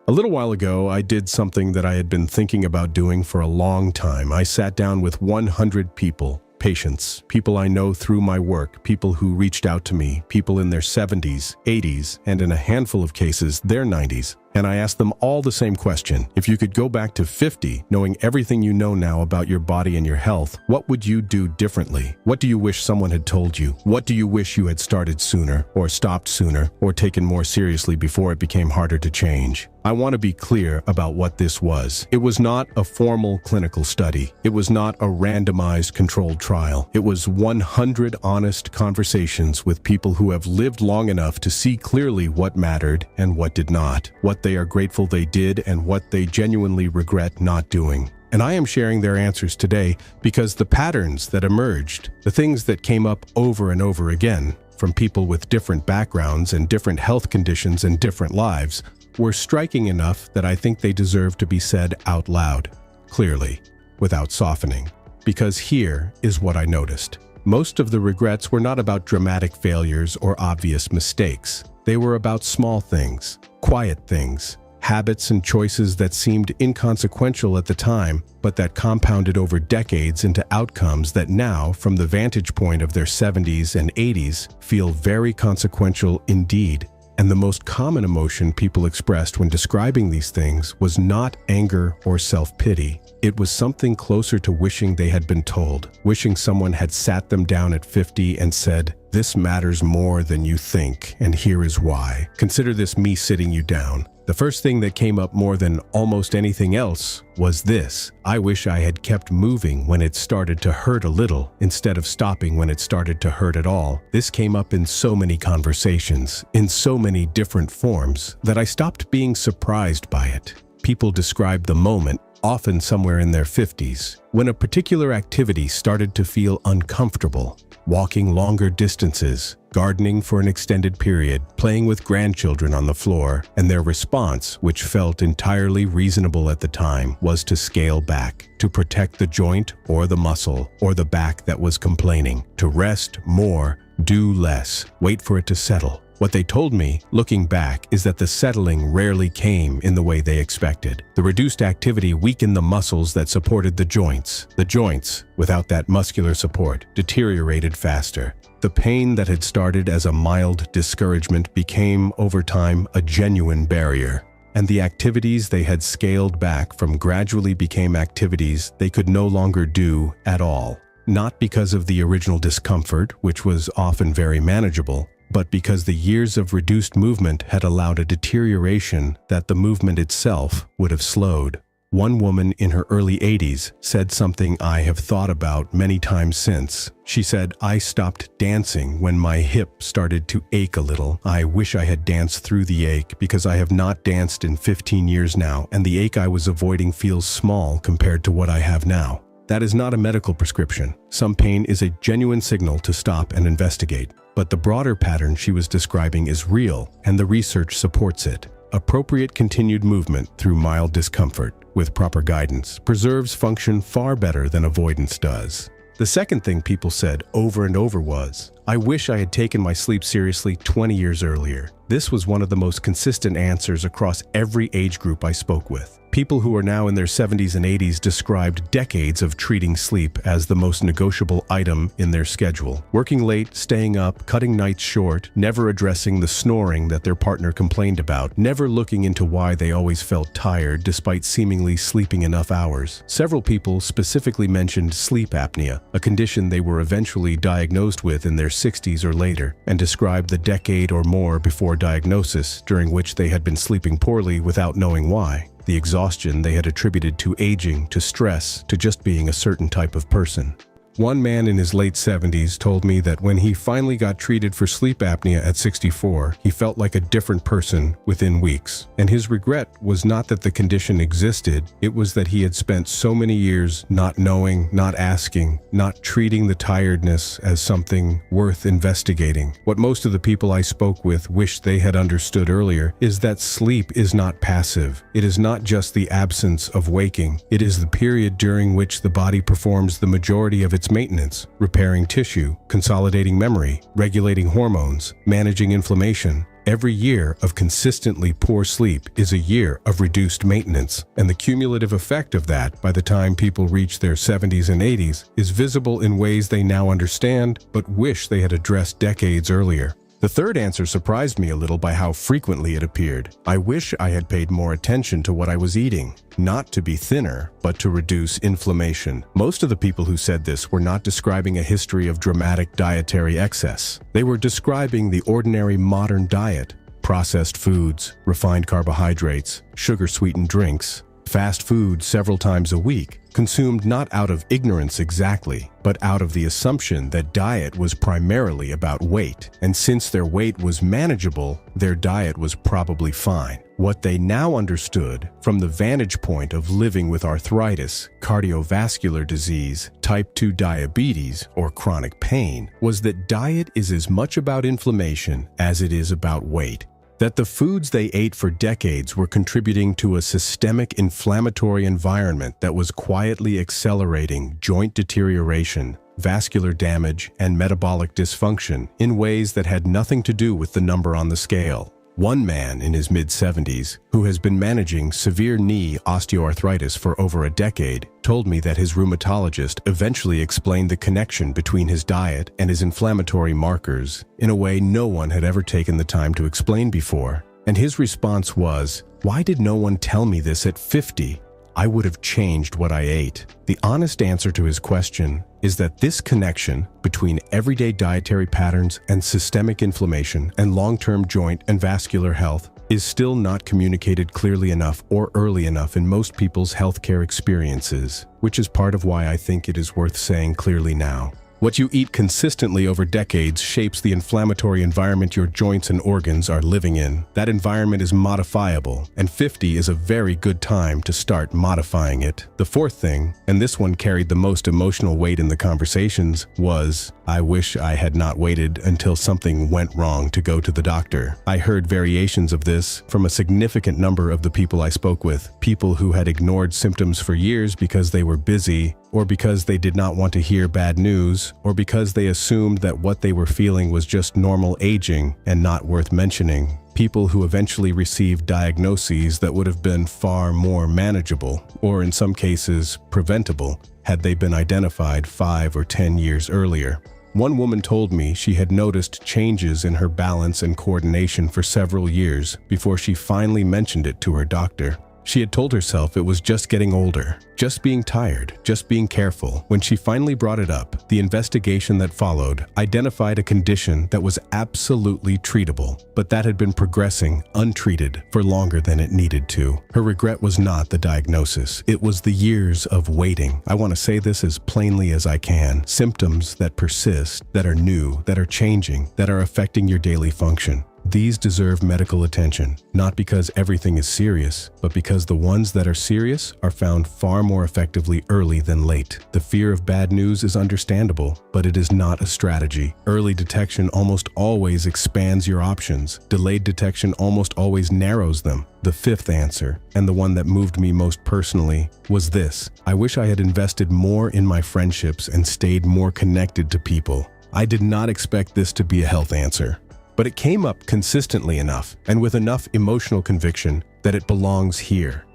A little while ago, I did something that I had been thinking about doing for a long time. I sat down with 100 people, patients, people I know through my work, people who reached out to me, people in their 70s, 80s, and in a handful of cases, their 90s. And I asked them all the same question. If you could go back to 50, knowing everything you know now about your body and your health, what would you do differently? What do you wish someone had told you? What do you wish you had started sooner, or stopped sooner, or taken more seriously before it became harder to change? I want to be clear about what this was. It was not a formal clinical study. It was not a randomized controlled trial. It was 100 honest conversations with people who have lived long enough to see clearly what mattered and what did not, what they are grateful they did and what they genuinely regret not doing. And I am sharing their answers today because the patterns that emerged, the things that came up over and over again from people with different backgrounds and different health conditions and different lives, were striking enough that I think they deserve to be said out loud, clearly, without softening. Because here is what I noticed. Most of the regrets were not about dramatic failures or obvious mistakes. They were about small things, quiet things, habits and choices that seemed inconsequential at the time, but that compounded over decades into outcomes that now, from the vantage point of their 70s and 80s, feel very consequential indeed. And the most common emotion people expressed when describing these things was not anger or self-pity. It was something closer to wishing they had been told, wishing someone had sat them down at 50 and said, "This matters more than you think, and here is why. Consider this me sitting you down." The first thing that came up more than almost anything else was this: I wish I had kept moving when it started to hurt a little, instead of stopping when it started to hurt at all. This came up in so many conversations, in so many different forms, that I stopped being surprised by it. People described the moment, often somewhere in their 50s, when a particular activity started to feel uncomfortable. Walking longer distances, gardening for an extended period, playing with grandchildren on the floor, and their response, which felt entirely reasonable at the time, was to scale back, to protect the joint or the muscle or the back that was complaining, to rest more, do less, wait for it to settle. What they told me, looking back, is that the settling rarely came in the way they expected. The reduced activity weakened the muscles that supported the joints. The joints, without that muscular support, deteriorated faster. The pain that had started as a mild discouragement became, over time, a genuine barrier. And the activities they had scaled back from gradually became activities they could no longer do at all. Not because of the original discomfort, which was often very manageable, but because the years of reduced movement had allowed a deterioration that the movement itself would have slowed. One woman in her early 80s said something I have thought about many times since. She said, "I stopped dancing when my hip started to ache a little. I wish I had danced through the ache because I have not danced in 15 years now, and the ache I was avoiding feels small compared to what I have now." That is not a medical prescription. Some pain is a genuine signal to stop and investigate. But the broader pattern she was describing is real, and the research supports it. Appropriate continued movement through mild discomfort, with proper guidance, preserves function far better than avoidance does. The second thing people said over and over was, "I wish I had taken my sleep seriously 20 years earlier." This was one of the most consistent answers across every age group I spoke with. People who are now in their 70s and 80s described decades of treating sleep as the most negotiable item in their schedule. Working late, staying up, cutting nights short, never addressing the snoring that their partner complained about, never looking into why they always felt tired despite seemingly sleeping enough hours. Several people specifically mentioned sleep apnea, a condition they were eventually diagnosed with in their 60s or later, and described the decade or more before diagnosis during which they had been sleeping poorly without knowing why. The exhaustion they had attributed to aging, to stress, to just being a certain type of person. One man in his late 70s told me that when he finally got treated for sleep apnea at 64, he felt like a different person within weeks. And his regret was not that the condition existed, it was that he had spent so many years not knowing, not asking, not treating the tiredness as something worth investigating. What most of the people I spoke with wished they had understood earlier is that sleep is not passive. It is not just the absence of waking. It is the period during which the body performs the majority of its maintenance, repairing tissue, consolidating memory, regulating hormones, managing inflammation, Every year of consistently poor sleep is a year of reduced maintenance, and the cumulative effect of that by the time people reach their 70s and 80s is visible in ways they now understand but wish they had addressed decades earlier. The third answer surprised me a little by how frequently it appeared. I wish I had paid more attention to what I was eating, not to be thinner, but to reduce inflammation. Most of the people who said this were not describing a history of dramatic dietary excess. They were describing the ordinary modern diet: processed foods, refined carbohydrates, sugar-sweetened drinks, fast food several times a week, consumed not out of ignorance exactly, but out of the assumption that diet was primarily about weight, and since their weight was manageable, their diet was probably fine. What they now understood, from the vantage point of living with arthritis, cardiovascular disease, type 2 diabetes, or chronic pain, was that diet is as much about inflammation as it is about weight. That the foods they ate for decades were contributing to a systemic inflammatory environment that was quietly accelerating joint deterioration, vascular damage, and metabolic dysfunction in ways that had nothing to do with the number on the scale. One man in his mid-70s, who has been managing severe knee osteoarthritis for over a decade, told me that his rheumatologist eventually explained the connection between his diet and his inflammatory markers in a way no one had ever taken the time to explain before. And his response was, "Why did no one tell me this at 50? I would have changed what I ate." The honest answer to his question is that this connection between everyday dietary patterns and systemic inflammation and long-term joint and vascular health is still not communicated clearly enough or early enough in most people's healthcare experiences, which is part of why I think it is worth saying clearly now. What you eat consistently over decades shapes the inflammatory environment your joints and organs are living in. That environment is modifiable, and 50 is a very good time to start modifying it. The fourth thing, and this one carried the most emotional weight in the conversations, was, "I wish I had not waited until something went wrong to go to the doctor." I heard variations of this from a significant number of the people I spoke with, people who had ignored symptoms for years because they were busy, or because they did not want to hear bad news, or because they assumed that what they were feeling was just normal aging and not worth mentioning. People who eventually received diagnoses that would have been far more manageable, or in some cases, preventable, had they been identified 5 or 10 years earlier. One woman told me she had noticed changes in her balance and coordination for several years before she finally mentioned it to her doctor. She had told herself it was just getting older, just being tired, just being careful. When she finally brought it up, the investigation that followed identified a condition that was absolutely treatable, but that had been progressing untreated for longer than it needed to. Her regret was not the diagnosis. It was the years of waiting. I want to say this as plainly as I can. Symptoms that persist, that are new, that are changing, that are affecting your daily function. These deserve medical attention, not because everything is serious, but because the ones that are serious are found far more effectively early than late. The fear of bad news is understandable, but it is not a strategy. Early detection almost always expands your options. Delayed detection almost always narrows them. The fifth answer, and the one that moved me most personally, was this: I wish I had invested more in my friendships and stayed more connected to people. I did not expect this to be a health answer, but it came up consistently enough and with enough emotional conviction that it belongs here.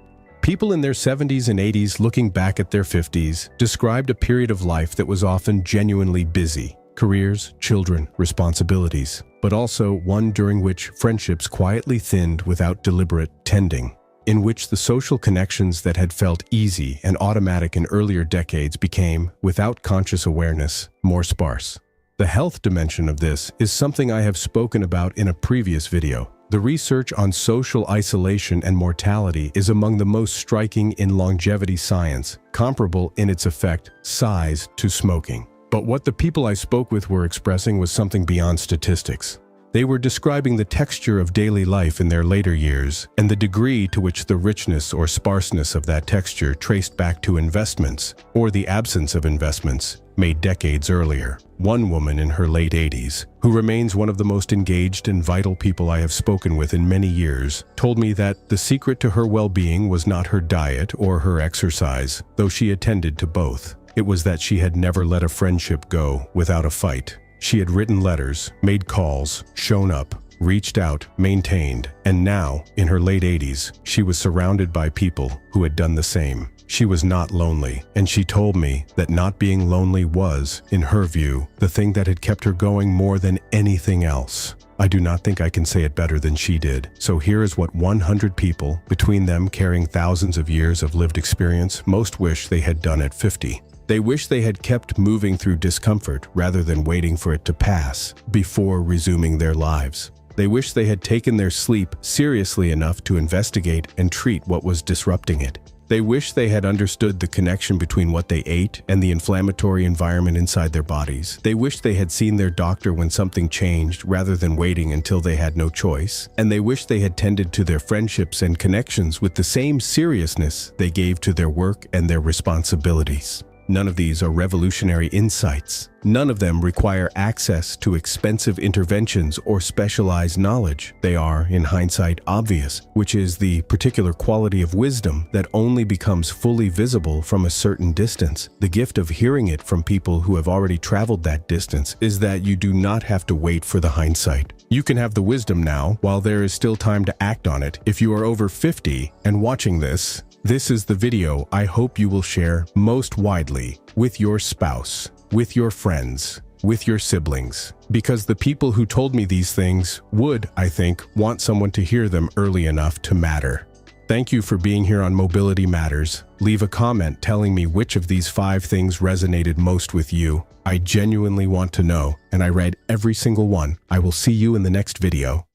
People in their 70s and 80s looking back at their 50s described a period of life that was often genuinely busy. Careers, children, responsibilities, but also one during which friendships quietly thinned without deliberate tending, in which the social connections that had felt easy and automatic in earlier decades became, without conscious awareness, more sparse. The health dimension of this is something I have spoken about in a previous video. The research on social isolation and mortality is among the most striking in longevity science, comparable in its effect size to smoking. But what the people I spoke with were expressing was something beyond statistics. They were describing the texture of daily life in their later years and the degree to which the richness or sparseness of that texture traced back to investments, or the absence of investments, made decades earlier. One woman in her late 80s, who remains one of the most engaged and vital people I have spoken with in many years, told me that the secret to her well-being was not her diet or her exercise, though she attended to both. It was that she had never let a friendship go without a fight. She had written letters, made calls, shown up, reached out, maintained, and now, in her late 80s, she was surrounded by people who had done the same. She was not lonely, and she told me that not being lonely was, in her view, the thing that had kept her going more than anything else. I do not think I can say it better than she did. So here is what 100 people, between them carrying thousands of years of lived experience, most wish they had done at 50. They wish they had kept moving through discomfort rather than waiting for it to pass before resuming their lives. They wish they had taken their sleep seriously enough to investigate and treat what was disrupting it. They wish they had understood the connection between what they ate and the inflammatory environment inside their bodies. They wish they had seen their doctor when something changed rather than waiting until they had no choice. And they wish they had tended to their friendships and connections with the same seriousness they gave to their work and their responsibilities. None of these are revolutionary insights. None of them require access to expensive interventions or specialized knowledge. They are, in hindsight, obvious, which is the particular quality of wisdom that only becomes fully visible from a certain distance. The gift of hearing it from people who have already traveled that distance is that you do not have to wait for the hindsight. You can have the wisdom now while there is still time to act on it. If you are over 50 and watching this, this is the video I hope you will share most widely with your spouse, with your friends, with your siblings, because the people who told me these things would, I think, want someone to hear them early enough to matter. Thank you for being here on Mobility Matters. Leave a comment telling me which of these 5 things resonated most with you. I genuinely want to know, and I read every single one. I will see you in the next video.